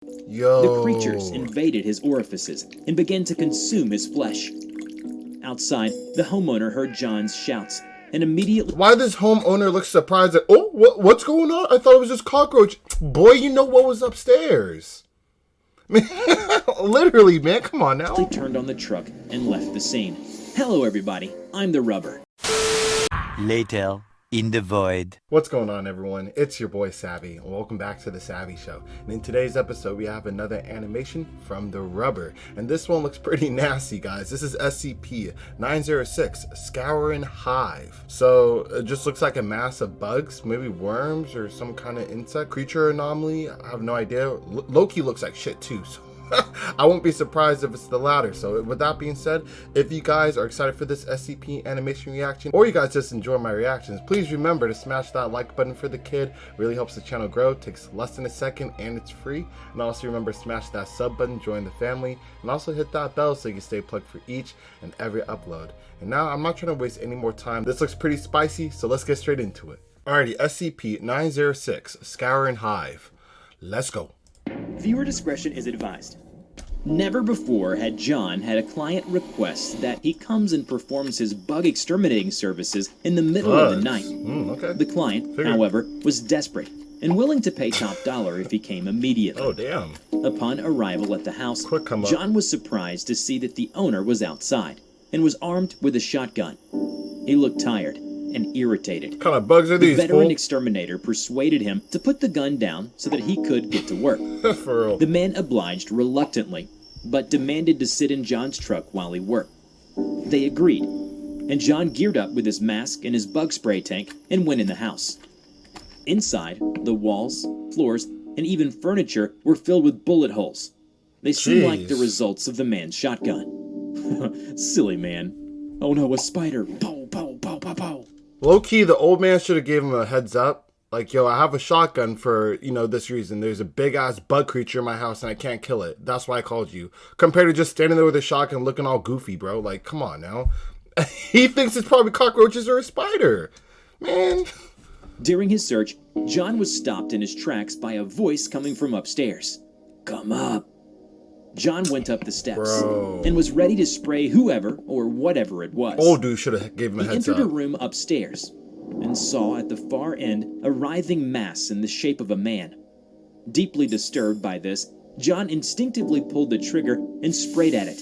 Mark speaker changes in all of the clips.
Speaker 1: The creatures invaded his orifices and began to consume his flesh. Outside, the homeowner heard John's shouts and immediately...
Speaker 2: Why does homeowner look surprised that, oh, what's going on? I thought it was just cockroach. Boy, you know what was upstairs. Literally, man, come on now.
Speaker 1: They turned on the truck and left the scene. Hello, everybody. I'm TheRubber.
Speaker 3: Later, in the void.
Speaker 2: What's going on, everyone? It's your boy Savvy, and welcome back to the Savvy Show. And in today's episode, we have another animation from TheRubber, and this one looks pretty nasty, guys. This is SCP-906 Scouring Hive. So it just looks like a mass of bugs, maybe worms or some kind of insect creature anomaly. I have no idea. Loki looks like shit too. So I won't be surprised if it's the latter. So with that being said, if you guys are excited for this SCP animation reaction, or you guys just enjoy my reactions, please remember to smash that like button for the kid. It really helps the channel grow. It takes less than a second and it's free. And also remember to smash that sub button, join the family, and also hit that bell so you can stay plugged for each and every upload. And now I'm not trying to waste any more time. This looks pretty spicy, so let's get straight into it. Alrighty, SCP-906 Scouring Hive. Let's go.
Speaker 1: Viewer discretion is advised. Never before had John had a client request that he comes and performs his bug exterminating services in the middle of the night.
Speaker 2: Okay.
Speaker 1: The client, however, was desperate and willing to pay top dollar if he came immediately.
Speaker 2: Oh, damn.
Speaker 1: Upon arrival at the house,
Speaker 2: Quick come up.
Speaker 1: John was surprised to see that the owner was outside and was armed with a shotgun. He looked tired and irritated.
Speaker 2: What kind of bugs are
Speaker 1: The
Speaker 2: these,
Speaker 1: veteran
Speaker 2: fool?
Speaker 1: exterminator persuaded him to put the gun down so that he could get to work.
Speaker 2: For real.
Speaker 1: The man obliged reluctantly, but demanded to sit in John's truck while he worked. They agreed, and John geared up with his mask and his bug spray tank and went in the house. Inside, the walls, floors, and even furniture were filled with bullet holes. They seemed like the results of the man's shotgun. Silly man. Oh no, a spider. Pow, pow, pow, pow, pow.
Speaker 2: Low-key, the old man should have gave him a heads up. Like, yo, I have a shotgun for, this reason. There's a big-ass bug creature in my house and I can't kill it. That's why I called you. Compared to just standing there with a shotgun looking all goofy, bro. Like, come on now. He thinks it's probably cockroaches or a spider. Man.
Speaker 1: During his search, John was stopped in his tracks by a voice coming from upstairs. Come up. John went up the steps and was ready to spray whoever or whatever it was.
Speaker 2: Old dude should have given him a heads up.
Speaker 1: He entered a room upstairs and saw at the far end a writhing mass in the shape of a man. Deeply disturbed by this, John instinctively pulled the trigger and sprayed at it.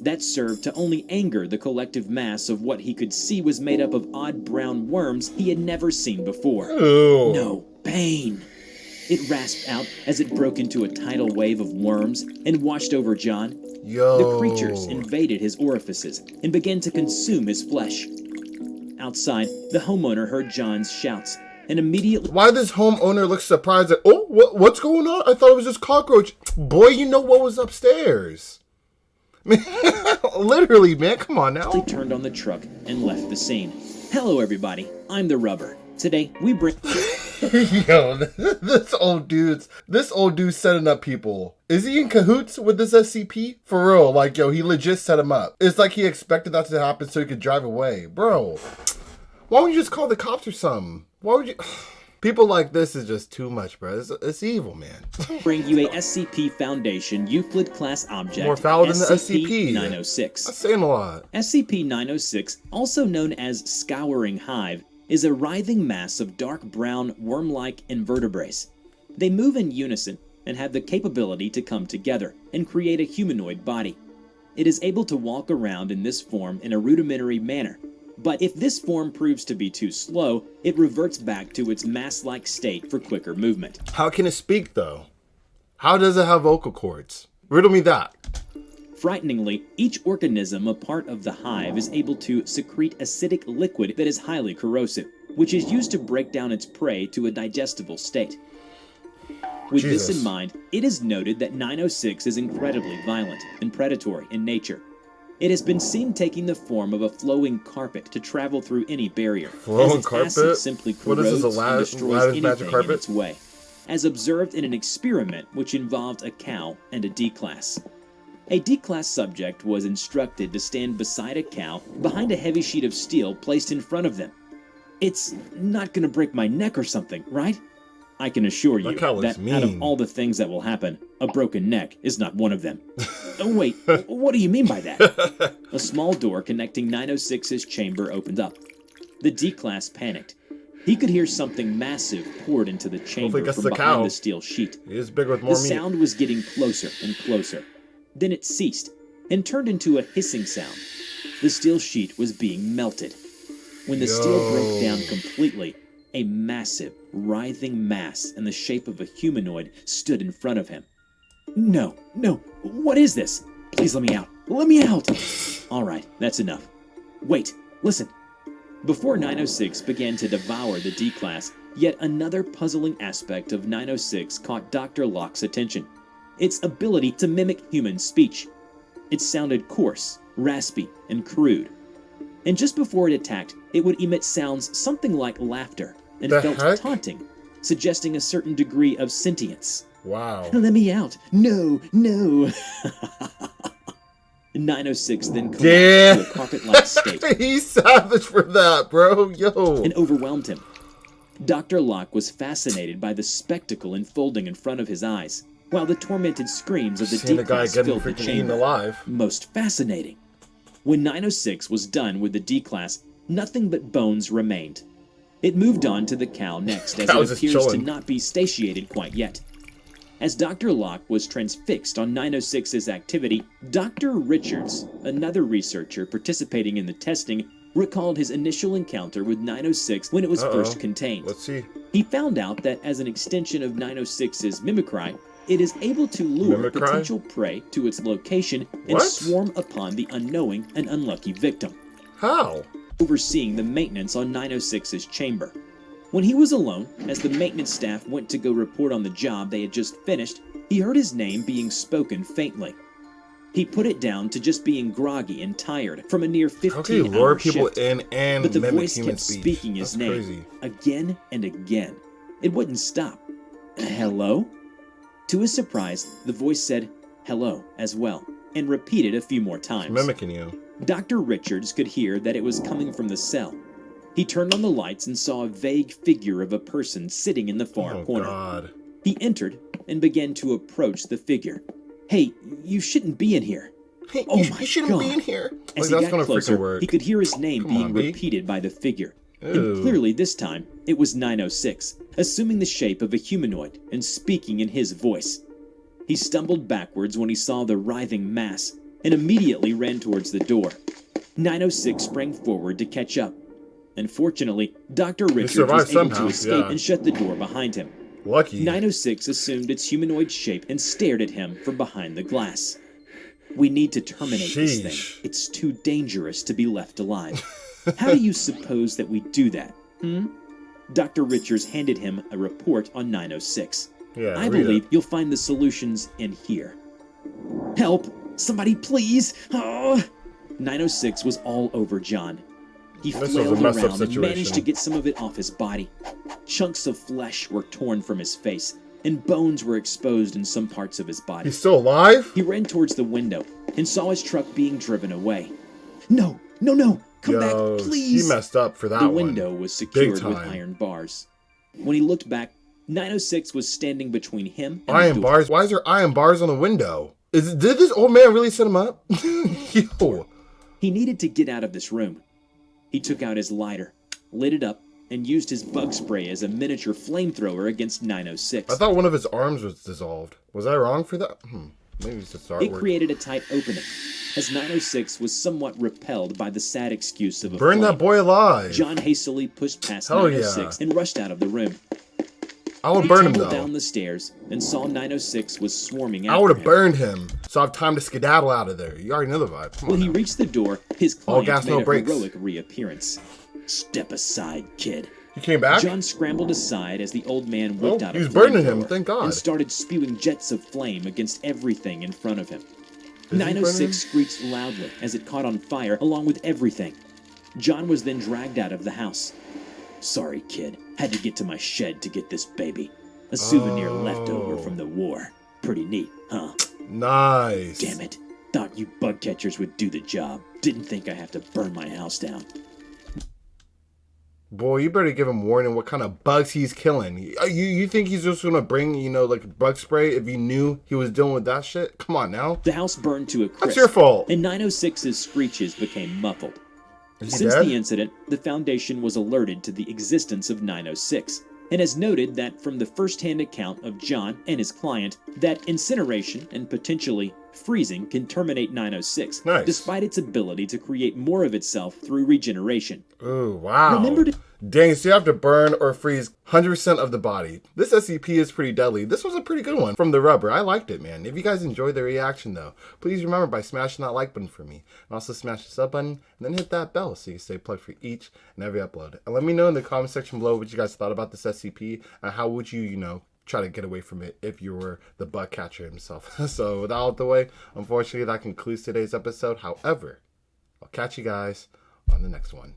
Speaker 1: That served to only anger the collective mass of what he could see was made up of odd brown worms he had never seen before.
Speaker 2: Ew.
Speaker 1: No pain. It rasped out as it broke into a tidal wave of worms and washed over John.
Speaker 2: Yo.
Speaker 1: The creatures invaded his orifices and began to consume his flesh. Outside, the homeowner heard John's shouts and immediately...
Speaker 2: Why does homeowner look surprised that, oh, what's going on? I thought it was just cockroach. Boy, you know what was upstairs. Literally, man, come on now.
Speaker 1: They turned on the truck and left the scene. Hello, everybody. I'm TheRubber. Today, we bring...
Speaker 2: Yo, this old dude's setting up people. Is he in cahoots with this SCP? For real, like, yo, he legit set him up. It's like he expected that to happen so he could drive away. Bro, why don't you just call the cops or something? Why would you... People like this is just too much, bro. It's evil, man.
Speaker 1: Bring you a SCP Foundation Euclid class object.
Speaker 2: More foul than the SCP.
Speaker 1: SCP-906.
Speaker 2: That's saying a lot.
Speaker 1: SCP-906, also known as Scouring Hive, is a writhing mass of dark brown worm-like invertebrates. They move in unison and have the capability to come together and create a humanoid body. It is able to walk around in this form in a rudimentary manner, but if this form proves to be too slow, it reverts back to its mass-like state for quicker movement.
Speaker 2: How can it speak, though? How does it have vocal cords? Riddle me that.
Speaker 1: Frighteningly, each organism a part of the hive is able to secrete acidic liquid that is highly corrosive, which is used to break down its prey to a digestible state. With this in mind, it is noted that 906 is incredibly violent and predatory in nature. It has been seen taking the form of a flowing carpet to travel through any barrier, as its acid simply corrodes and destroys anything in its way, as observed in an experiment which involved a cow and a D-class. A D-class subject was instructed to stand beside a cow behind a heavy sheet of steel placed in front of them. It's not gonna break my neck or something, right? I can assure you
Speaker 2: That guy looks
Speaker 1: that out of
Speaker 2: mean.
Speaker 1: all the things that will happen, a broken neck is not one of them. Oh, wait, what do you mean by that? A small door connecting 906's chamber opened up. The D-Class panicked. He could hear something massive poured into the chamber
Speaker 2: gets
Speaker 1: from
Speaker 2: the
Speaker 1: behind
Speaker 2: cow.
Speaker 1: the steel sheet.
Speaker 2: He is big with more
Speaker 1: The
Speaker 2: meat.
Speaker 1: sound was getting closer and closer. Then it ceased and turned into a hissing sound. The steel sheet was being melted. When the steel broke down completely, a massive, writhing mass in the shape of a humanoid stood in front of him. No, what is this? Please let me out. Let me out! All right, that's enough. Wait, listen. Before 906 began to devour the D-Class, yet another puzzling aspect of 906 caught Dr. Locke's attention. Its ability to mimic human speech. It sounded coarse, raspy, and crude. And just before it attacked, it would emit sounds something like laughter, and
Speaker 2: The
Speaker 1: felt
Speaker 2: heck?
Speaker 1: taunting, suggesting a certain degree of sentience.
Speaker 2: Wow.
Speaker 1: Let me out. No. 906 then collapsed
Speaker 2: Damn.
Speaker 1: to a carpet-like state
Speaker 2: He's savage for that, bro. Yo.
Speaker 1: and overwhelmed him. Dr. Locke was fascinated by the spectacle unfolding in front of his eyes, while the tormented screams of the
Speaker 2: Seeing a guy
Speaker 1: D-Class
Speaker 2: getting
Speaker 1: filled the
Speaker 2: freaking eaten
Speaker 1: chamber.
Speaker 2: alive.
Speaker 1: Most fascinating. When 906 was done with the D-Class, nothing but bones remained. It moved on to the cow next, as
Speaker 2: Cow's
Speaker 1: it
Speaker 2: just
Speaker 1: appears to
Speaker 2: chilling.
Speaker 1: not be satiated quite yet. As Dr. Locke was transfixed on 906's activity, Dr. Richards, another researcher participating in the testing, recalled his initial encounter with 906 when it was first contained.
Speaker 2: Let's see.
Speaker 1: He found out that as an extension of 906's mimicry, it is able to lure
Speaker 2: Mimicry?
Speaker 1: potential prey to its location and
Speaker 2: What?
Speaker 1: swarm upon the unknowing and unlucky victim,
Speaker 2: How?
Speaker 1: overseeing the maintenance on 906's chamber. When he was alone, as the maintenance staff went to go report on the job they had just finished, he heard his name being spoken faintly. He put it down to just being groggy and tired from a near
Speaker 2: How can you lure
Speaker 1: 15-hour
Speaker 2: people
Speaker 1: shift.
Speaker 2: in and
Speaker 1: But the
Speaker 2: mimic
Speaker 1: voice
Speaker 2: human
Speaker 1: kept
Speaker 2: speech?
Speaker 1: speaking his
Speaker 2: That's
Speaker 1: name
Speaker 2: crazy.
Speaker 1: again and again. It wouldn't stop. Hello? To his surprise, the voice said hello as well, and repeated a few more times.
Speaker 2: Mimicking you.
Speaker 1: Dr. Richards could hear that it was coming from the cell. He turned on the lights and saw a vague figure of a person sitting in the far
Speaker 2: Oh,
Speaker 1: corner.
Speaker 2: God.
Speaker 1: He entered and began to approach the figure. Hey, you shouldn't be in here.
Speaker 2: Hey,
Speaker 1: Oh
Speaker 2: you,
Speaker 1: my
Speaker 2: you shouldn't be
Speaker 1: God.
Speaker 2: in here.
Speaker 1: As
Speaker 2: Like,
Speaker 1: he
Speaker 2: that's
Speaker 1: got
Speaker 2: gonna
Speaker 1: closer,
Speaker 2: freaking work.
Speaker 1: he could hear his name
Speaker 2: Come
Speaker 1: being
Speaker 2: on, B.
Speaker 1: repeated by the figure.
Speaker 2: Ew.
Speaker 1: And clearly this time, it was 906, assuming the shape of a humanoid and speaking in his voice. He stumbled backwards when he saw the writhing mass and immediately ran towards the door. 906 sprang forward to catch up. Unfortunately, Dr. Richards
Speaker 2: survived
Speaker 1: was able
Speaker 2: somehow,
Speaker 1: to escape
Speaker 2: yeah.
Speaker 1: and shut the door behind him.
Speaker 2: Lucky.
Speaker 1: 906 assumed its humanoid shape and stared at him from behind the glass. We need to terminate this thing.
Speaker 2: Sheesh.
Speaker 1: It's too dangerous to be left alive. How do you suppose that we do that? Dr. Richards handed him a report on 906.
Speaker 2: Yeah,
Speaker 1: I
Speaker 2: read
Speaker 1: believe
Speaker 2: it.
Speaker 1: you'll find the solutions in here. Help! Somebody please! Oh! 906 was all over John. He
Speaker 2: This was a
Speaker 1: flailed
Speaker 2: messed up
Speaker 1: around and managed
Speaker 2: situation.
Speaker 1: to get some of it off his body. Chunks of flesh were torn from his face, and bones were exposed in some parts of his body.
Speaker 2: He's still alive?
Speaker 1: He ran towards the window and saw his truck being driven away. No! Come back,
Speaker 2: Yo,
Speaker 1: please!
Speaker 2: he messed up for that
Speaker 1: The
Speaker 2: one.
Speaker 1: window was secured with
Speaker 2: time.
Speaker 1: iron bars. When he looked back, 906 was standing between him and the
Speaker 2: Iron
Speaker 1: door.
Speaker 2: bars? Why is there iron bars on the window? Did this old man really set him up? Yo.
Speaker 1: He needed to get out of this room. He took out his lighter, lit it up, and used his bug spray as a miniature flamethrower against 906.
Speaker 2: I thought one of his arms was dissolved. Was I wrong for that? Maybe it's just
Speaker 1: It
Speaker 2: artwork.
Speaker 1: created a tight opening, as 906 was somewhat repelled by the sad excuse of a
Speaker 2: Burn
Speaker 1: flame.
Speaker 2: that boy alive.
Speaker 1: John hastily pushed past
Speaker 2: Hell
Speaker 1: 906
Speaker 2: yeah.
Speaker 1: and rushed out of the room.
Speaker 2: I would
Speaker 1: He
Speaker 2: burn him
Speaker 1: tumbled
Speaker 2: though.
Speaker 1: down the stairs and saw 906 was swarming
Speaker 2: I
Speaker 1: after
Speaker 2: would have
Speaker 1: him.
Speaker 2: burned him, so I have time to skedaddle out of there. You already know the vibe. Come on
Speaker 1: When he
Speaker 2: now.
Speaker 1: reached the door, his
Speaker 2: All
Speaker 1: client
Speaker 2: gas,
Speaker 1: made
Speaker 2: no
Speaker 1: a
Speaker 2: brakes.
Speaker 1: heroic reappearance. Step aside, kid.
Speaker 2: He came back?
Speaker 1: John scrambled aside as the old man whipped
Speaker 2: Oh,
Speaker 1: out
Speaker 2: he
Speaker 1: a
Speaker 2: was burning him,
Speaker 1: flamethrower
Speaker 2: thank God.
Speaker 1: and started spewing jets of flame against everything in front of him.
Speaker 2: he burning him?
Speaker 1: 906 screeched loudly as it caught on fire along with everything. John was then dragged out of the house. Sorry, kid. Had to get to my shed to get this baby. A souvenir left over
Speaker 2: Oh.
Speaker 1: from the war. Pretty neat, huh?
Speaker 2: Nice.
Speaker 1: Damn it. Thought you bug catchers would do the job. Didn't think I have to burn my house down.
Speaker 2: Boy, you better give him warning what kind of bugs he's killing. You think he's just gonna bring, like bug spray if he knew he was dealing with that shit? Come on now.
Speaker 1: The house burned to a crisp.
Speaker 2: That's your fault.
Speaker 1: And 906's screeches became muffled.
Speaker 2: Is he
Speaker 1: Since
Speaker 2: dead?
Speaker 1: the incident, the Foundation was alerted to the existence of 906, and has noted that from the first-hand account of John and his client, that incineration and potentially freezing can terminate 906,
Speaker 2: Nice.
Speaker 1: despite its ability to create more of itself through regeneration.
Speaker 2: Ooh, wow.
Speaker 1: Remember to-
Speaker 2: Dang, so you have to burn or freeze 100% of the body. This SCP is pretty deadly. This was a pretty good one from TheRubber. I liked it, man. If you guys enjoyed the reaction, though, please remember by smashing that like button for me. And also smash the sub button, and then hit that bell so you can stay plugged for each and every upload. And let me know in the comment section below what you guys thought about this SCP, and how would you, try to get away from it if you were the bug catcher himself. So with that out of the way, unfortunately, that concludes today's episode. However, I'll catch you guys on the next one.